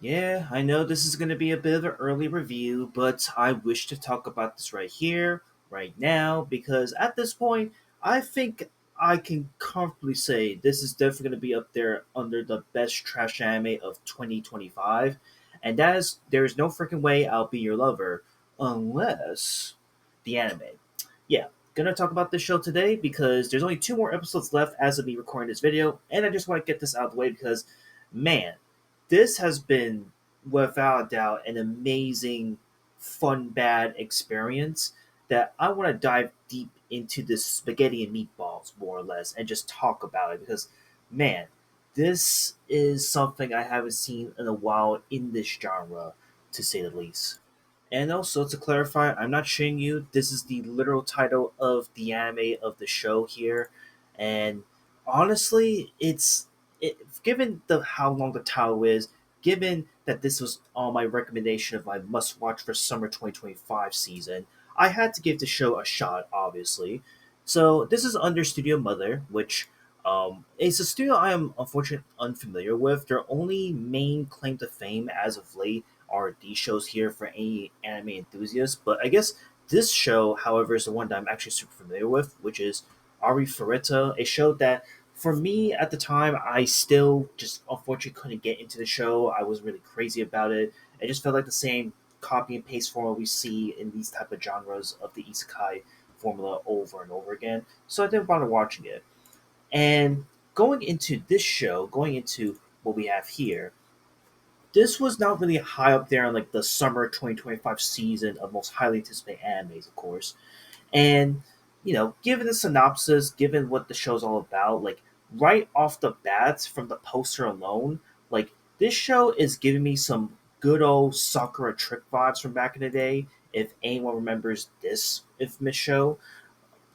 Yeah, I know this is going to be a bit of an early review, but I wish to talk about this right here, right now, because at this point, I think I can comfortably say this is definitely going to be up there under the best trash anime of 2025. And that is, there is no freaking way I'll be your lover unless the anime. Yeah, gonna talk about this show today because there's only two more episodes left as of me recording this video, and I just want to get this out of the way because, man, this has been without a doubt an amazing, fun, bad experience that I want to dive deep into this spaghetti and meatballs more or less and just talk about it because, man, this is something I haven't seen in a while in this genre, to say the least. And also to clarify, I'm not shitting you. This is the literal title of the anime of the show here, and honestly, given the how long the title is, given that this was on my recommendation of my must watch for summer 2025 season, I had to give the show a shot. Obviously, so this is under Studio Mother, which is a studio I am unfortunately unfamiliar with. Their only main claim to fame as of late are these shows here for any anime enthusiasts. But I guess this show, however, is the one that I'm actually super familiar with, which is Ari Ferreta, a show that for me at the time, I still just unfortunately couldn't get into the show. I was really crazy about it. It just felt like the same copy and paste formula we see in these type of genres of the isekai formula over and over again. So I didn't bother watching it. And going into this show, going into what we have here, this was not really high up there on like the summer 2025 season of most highly anticipated animes, of course. And given the synopsis, given what the show's all about, like right off the bat from the poster alone, like this show is giving me some good old Sakura Trick vibes from back in the day. If anyone remembers this infamous show,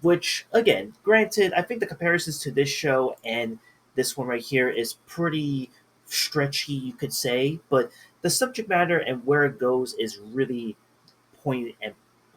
which again, granted, I think the comparisons to this show and this one right here is pretty stretchy, you could say, but the subject matter and where it goes is really poignant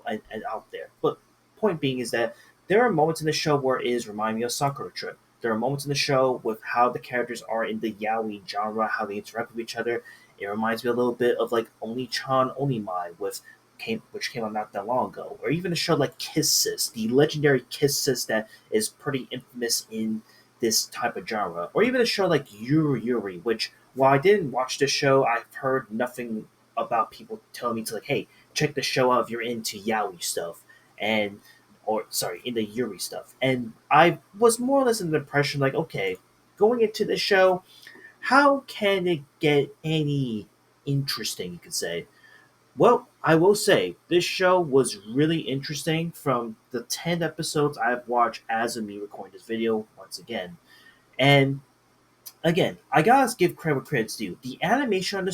and out there. But point being is that there are moments in the show where it is reminding me of Sakura Trip. There are moments in the show with how the characters are in the yaoi genre, how they interact with each other. It reminds me a little bit of like Oni-chan Onimai which came out not that long ago, or even a show like Kisses, the legendary Kisses that is pretty infamous in this type of genre, or even a show like Yuri, which while I didn't watch the show, I've heard nothing about people telling me to like, hey, check the show out if you're into yaoi stuff, and or sorry, into Yuri stuff. And I was more or less in the impression like, okay, going into the show, how can it get any interesting? You could say. Well, I will say this show was really interesting from the 10 episodes I've watched as of me recording this video once again. And again, I gotta give credit where credit's due. The animation on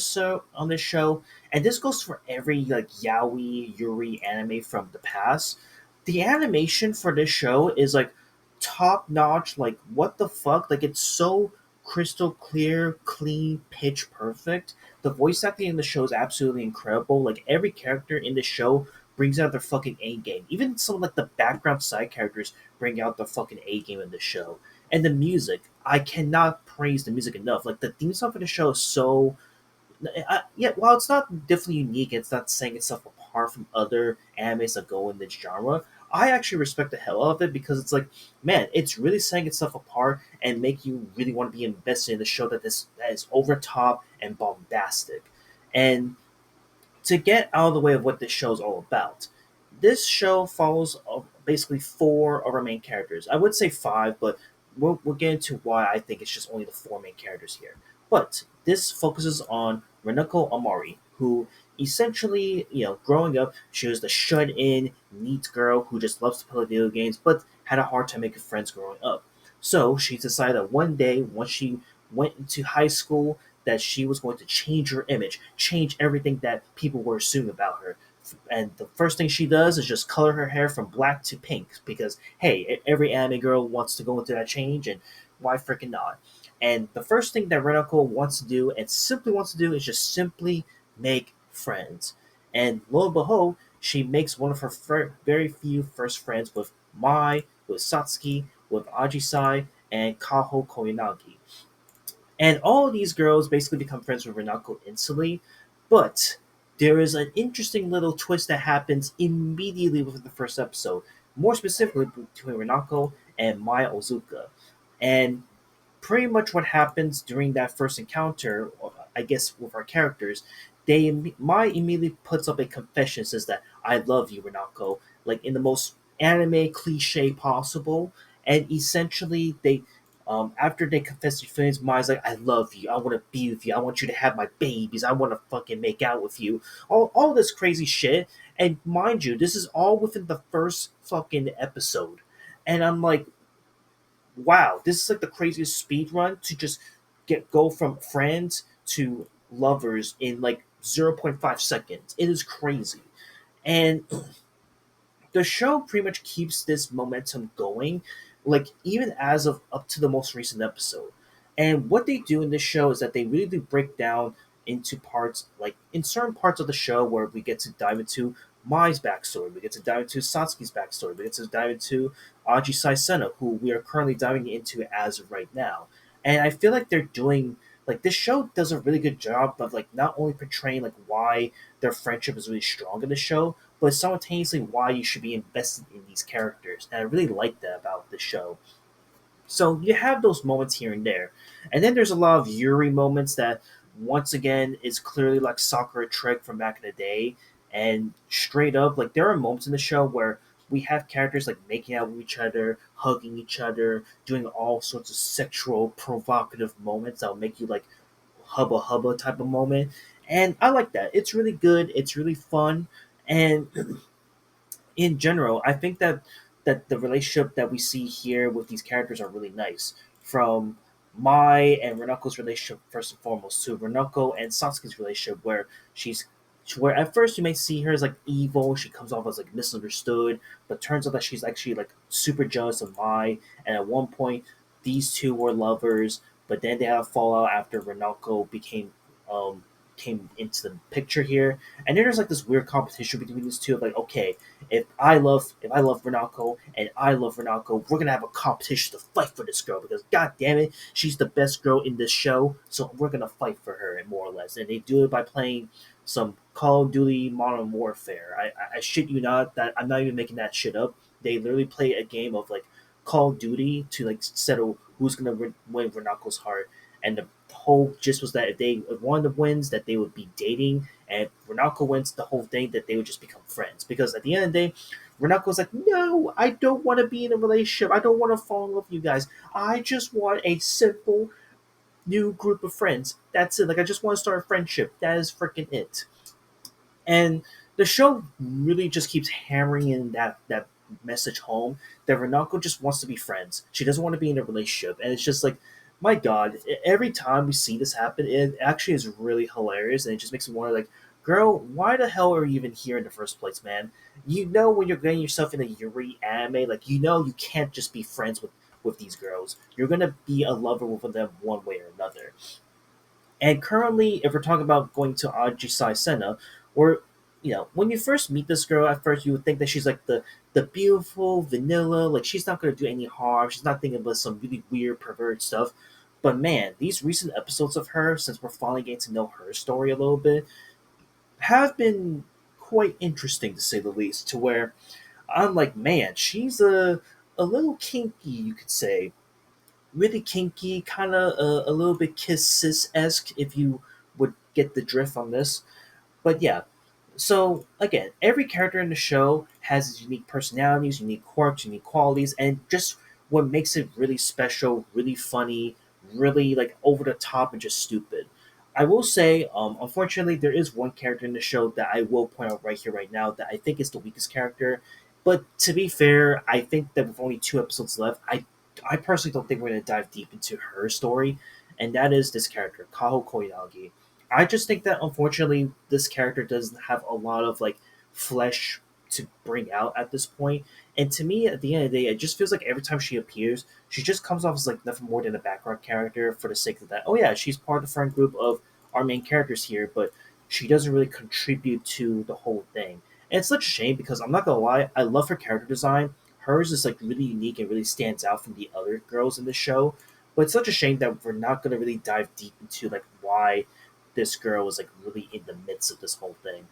this show, and this goes for every like yaoi Yuri anime from the past. The animation for this show is like top notch. Like what the fuck? Like it's so crystal clear, clean, pitch perfect. The voice acting in the show is absolutely incredible. Like every character in the show brings out their fucking A game. Even some of like the background side characters bring out the fucking A game in the show. And the music, I cannot praise the music enough. Like the theme song for the show is so, yeah. While it's not definitely unique, it's not setting itself apart from other animes that go in this genre. I actually respect the hell out of it because it's like, man, it's really setting itself apart and make you really want to be invested in the show that is over top and bombastic. And to get out of the way of what this show is all about, this show follows basically four of our main characters. I would say five, but we'll get into why I think it's just only the four main characters here. But this focuses on Renako Amari, who essentially, growing up, she was the shut-in, neat girl who just loves to play video games, but had a hard time making friends growing up. So she decided that one day, once she went into high school, that she was going to change her image, change everything that people were assuming about her. And the first thing she does is just color her hair from black to pink because, hey, every anime girl wants to go into that change, and why freaking not? And the first thing that Renako wants to do and simply wants to do is just simply make friends. And lo and behold, she makes one of her very few first friends with Mai, with Satsuki, with Ajisai, and Kaho Koyanagi. And all of these girls basically become friends with Renako instantly, but there is an interesting little twist that happens immediately within the first episode, more specifically between Renako and Maya Ozuka. And pretty much what happens during that first encounter, I guess, with our characters, Mai immediately puts up a confession, says that I love you, Renako, like in the most anime cliche possible, and essentially after they confess their feelings, Mai's like, I love you, I want to be with you, I want you to have my babies, I want to fucking make out with you, all this crazy shit, and mind you, this is all within the first fucking episode, and I'm like, wow, this is like the craziest speed run to just go from friends to lovers in like zero point 0.5 seconds. It is crazy. And the show pretty much keeps this momentum going, like even as of up to the most recent episode. And what they do in this show is that they really do break down into parts, like in certain parts of the show where we get to dive into Mai's backstory, we get to dive into Satsuki's backstory, we get to dive into Aji Saisena, who we are currently diving into as of right now. And I feel like they're doing like this show does a really good job of like not only portraying like why their friendship is really strong in the show, but simultaneously why you should be invested in these characters. And I really like that about the show. So you have those moments here and there. And then there's a lot of Yuri moments that once again is clearly like Sakura trick from back in the day. And straight up, like there are moments in the show where we have characters like making out with each other, hugging each other, doing all sorts of sexual provocative moments that'll make you like hubba hubba type of moment. And I like that. It's really good, it's really fun. And in general, I think that the relationship that we see here with these characters are really nice. From Mai and Renako's relationship, first and foremost, to Renako and Satsuki's relationship, where where at first you may see her as like evil, she comes off as like misunderstood, but turns out that she's actually like super jealous of Mai. And at one point, these two were lovers, but then they had a fallout after Renako um came into the picture here. And then there's like this weird competition between these two of like, okay, if I love Renako and I love Renako, we're gonna have a competition to fight for this girl because god damn it, she's the best girl in this show, so we're gonna fight for her, and more or less. And they do it by playing some Call of Duty Modern Warfare. I shit you not, that I'm not even making that shit up. They literally play a game of like Call of Duty to like settle who's gonna win Renako's heart. And the whole gist was that if one of them wins, that they would be dating, and if Renako wins the whole thing, that they would just become friends. Because at the end of the day, Renako's like, no, I don't want to be in a relationship. I don't want to fall in love with you guys. I just want a simple new group of friends. That's it. Like, I just want to start a friendship. That is freaking it. And the show really just keeps hammering in that message home that Renako just wants to be friends. She doesn't want to be in a relationship, and it's just like, my God, every time we see this happen, it actually is really hilarious, and it just makes me wonder, like, girl, why the hell are you even here in the first place, man? You know when you're getting yourself in a Yuri anime, like you know you can't just be friends with these girls. You're gonna be a lover with them one way or another. And currently, if we're talking about going to Ajisai Sena, or when you first meet this girl, at first you would think that she's like the beautiful vanilla, like she's not gonna do any harm. She's not thinking about some really weird pervert stuff. But man, these recent episodes of her, since we're finally getting to know her story a little bit, have been quite interesting to say the least. To where I'm like, man, she's a little kinky, you could say, really kinky, kind of a little bit kiss esque, if you would get the drift on this. But yeah, so again, every character in the show has its unique personalities, unique quirks, unique qualities, and just what makes it really special, really funny, really like over the top and just stupid. I will say, unfortunately, there is one character in the show that I will point out right here, right now, that I think is the weakest character. But to be fair, I think that with only 2 episodes left, I personally don't think we're going to dive deep into her story, and that is this character, Kaho Koyagi. I just think that unfortunately this character doesn't have a lot of like flesh to bring out at this point. And to me, at the end of the day, it just feels like every time she appears, she just comes off as like nothing more than a background character for the sake of that. Oh yeah, she's part of the friend group of our main characters here, but she doesn't really contribute to the whole thing. And it's such a shame because I'm not gonna lie, I love her character design. Hers is like really unique and really stands out from the other girls in the show. But it's such a shame that we're not going to really dive deep into like why this girl was like really in the midst of this whole thing.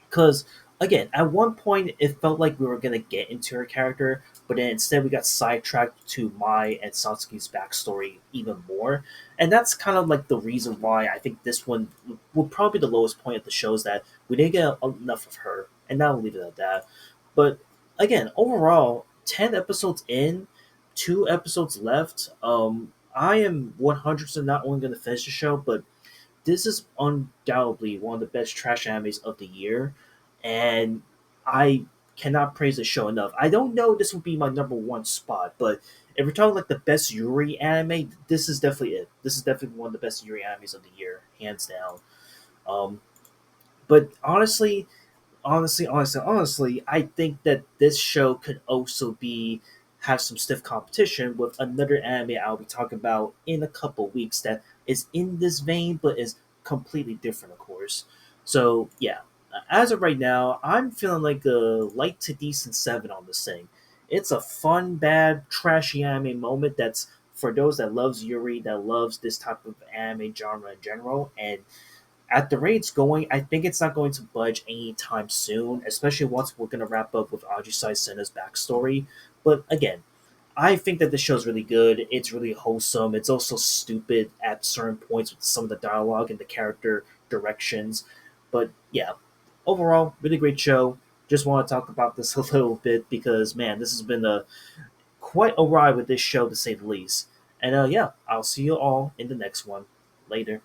Because again, at one point it felt like we were gonna get into her character, but then instead we got sidetracked to Mai and Satsuki's backstory even more, and that's kind of like the reason why I think this one will probably be the lowest point of the show is that we didn't get enough of her, and now we'll leave it at that. But again, overall, 10 episodes in, 2 episodes left. I am 100% not only going to finish the show, but this is undoubtedly one of the best trash animes of the year, and I cannot praise the show enough. I don't know if this would be my number one spot, but if we're talking like the best Yuri anime, this is definitely it. This is definitely one of the best Yuri animes of the year, hands down. Um, but honestly, I think that this show could also be have some stiff competition with another anime I'll be talking about in a couple weeks that is in this vein but is completely different, of course. So yeah, as of right now, I'm feeling like a light to decent 7 on this thing. It's a fun, bad, trashy anime moment that's for those that loves Yuri, that loves this type of anime genre in general, and at the rate it's going, I think it's not going to budge anytime soon, especially once we're going to wrap up with Ajisai Senna's backstory. But again, I think that the show's really good. It's really wholesome. It's also stupid at certain points with some of the dialogue and the character directions. But yeah, overall, really great show. Just want to talk about this a little bit because, man, this has been a quite a ride with this show to say the least. And yeah, I'll see you all in the next one. Later.